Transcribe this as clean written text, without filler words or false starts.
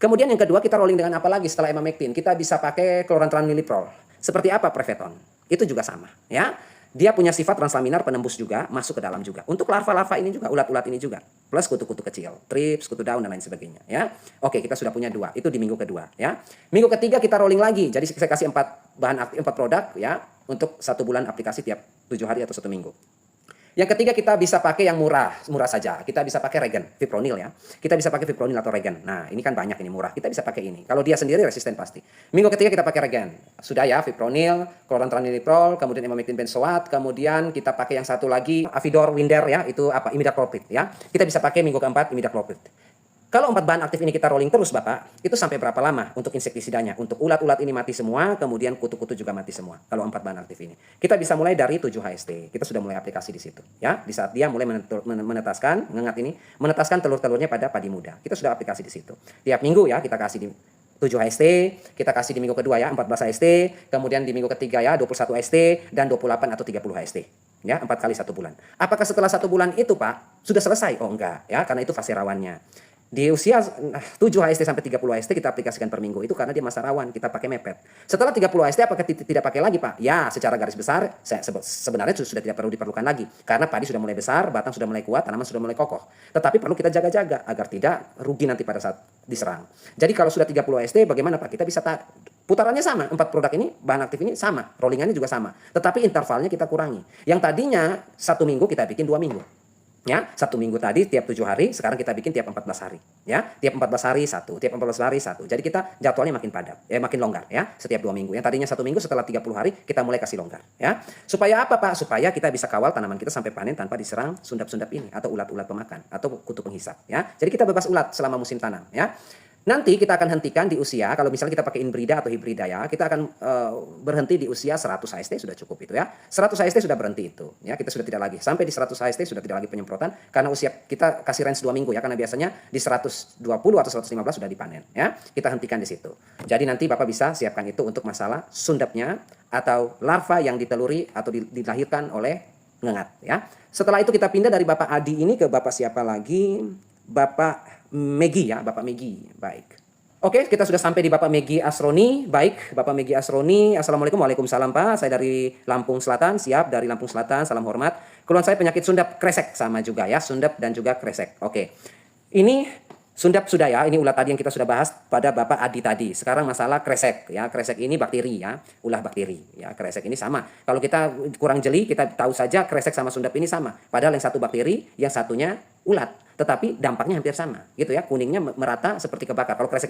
Kemudian yang kedua, kita rolling dengan apa lagi setelah emamectin? Kita bisa pakai chlorantraniliprol. Seperti apa Prefeton? Itu juga sama, ya. Dia punya sifat translaminar penembus juga, masuk ke dalam juga. Untuk larva-larva ini juga, ulat-ulat ini juga. Plus kutu-kutu kecil, trips, kutu daun, dan lain sebagainya, ya. Oke, kita sudah punya 2. Itu di minggu kedua, ya. Minggu ketiga kita rolling lagi. Jadi saya kasih 4 bahan aktif, 4 produk, ya. Untuk 1 bulan aplikasi tiap 7 hari atau 1 minggu. Yang ketiga kita bisa pakai yang murah saja. Kita bisa pakai Regen, Fipronil ya. Kita bisa pakai Fipronil atau Regen. Nah, ini kan banyak ini murah. Kita bisa pakai ini. Kalau dia sendiri resisten pasti. Minggu ketiga kita pakai Regen. Sudah ya, Fipronil, chlorantraniliprol, kemudian emamectin benzoat, kemudian kita pakai yang satu lagi Avidor Winder ya, itu apa? Imidacloprid ya. Kita bisa pakai minggu keempat Imidacloprid. Kalau 4 bahan aktif ini kita rolling terus Bapak, itu sampai berapa lama untuk insektisidanya? Untuk ulat-ulat ini mati semua, kemudian kutu-kutu juga mati semua. Kalau 4 bahan aktif ini. Kita bisa mulai dari 7-HST. Kita sudah mulai aplikasi di situ. Ya, di saat dia mulai menetaskan, ngengat ini, menetaskan telur-telurnya pada padi muda. Kita sudah aplikasi di situ. Tiap minggu ya, kita kasih di 7-HST, kita kasih di minggu kedua ya, 14-HST, kemudian di minggu ketiga ya, 21-HST, dan 28 atau 30-HST. Ya, 4 kali 1 bulan. Apakah setelah 1 bulan itu Pak, sudah selesai? Oh enggak, ya, karena itu fase rawannya. Di usia 7-HST sampai 30-HST kita aplikasikan per minggu. Itu karena dia masa rawan, kita pakai mepet. Setelah 30-HST apakah tidak pakai lagi Pak? Ya, secara garis besar sebenarnya sudah tidak perlu diperlukan lagi. Karena padi sudah mulai besar, batang sudah mulai kuat, tanaman sudah mulai kokoh. Tetapi perlu kita jaga-jaga agar tidak rugi nanti pada saat diserang. Jadi kalau sudah 30-HST bagaimana Pak? Kita bisa putarannya sama, 4 produk ini, bahan aktif ini sama, rollingannya juga sama. Tetapi intervalnya kita kurangi. Yang tadinya 1 minggu kita bikin 2 minggu. Ya, 1 minggu tadi tiap 7 hari, sekarang kita bikin tiap 14 hari. Ya, tiap 14 hari 1, tiap 14 hari 1. Jadi kita jadwalnya makin padat, makin longgar ya, setiap 2 minggu. Yang tadinya 1 minggu setelah 30 hari kita mulai kasih longgar ya. Supaya apa Pak? Supaya kita bisa kawal tanaman kita sampai panen tanpa diserang sundap-sundap ini atau ulat-ulat pemakan atau kutu penghisap ya. Jadi kita bebas ulat selama musim tanam ya. Nanti kita akan hentikan di usia, kalau misalnya kita pakai inbrida atau hibrida ya, kita akan berhenti di usia 100-HST sudah cukup itu ya. 100-HST sudah berhenti itu ya, kita sudah tidak lagi. Sampai di 100-HST sudah tidak lagi penyemprotan, karena usia kita kasih range 2 minggu ya, karena biasanya di 120 atau 115 sudah dipanen ya. Kita hentikan di situ. Jadi nanti Bapak bisa siapkan itu untuk masalah sundapnya atau larva yang diteluri atau dilahirkan oleh ngengat ya. Setelah itu kita pindah dari Bapak Adi ini ke Bapak siapa lagi? Bapak Megi ya, Bapak Megi. Baik. Oke, kita sudah sampai di Bapak Megi Asroni. Baik, Bapak Megi Asroni. Assalamualaikum, waalaikumsalam Pak. Saya dari Lampung Selatan, siap dari Lampung Selatan, salam hormat. Keluhan saya penyakit sundap kresek sama juga ya, sundap dan juga kresek. Oke. Ini sundap sudah ya, ini ulat tadi yang kita sudah bahas pada Bapak Adi tadi. Sekarang masalah kresek ya, kresek ini bakteri ya, ulah bakteri ya, kresek ini sama. Kalau kita kurang jeli, kita tahu saja kresek sama sundap ini sama. Padahal yang satu bakteri, yang satunya ulat. Tetapi dampaknya hampir sama gitu ya, kuningnya merata seperti kebakar. Kalau kresek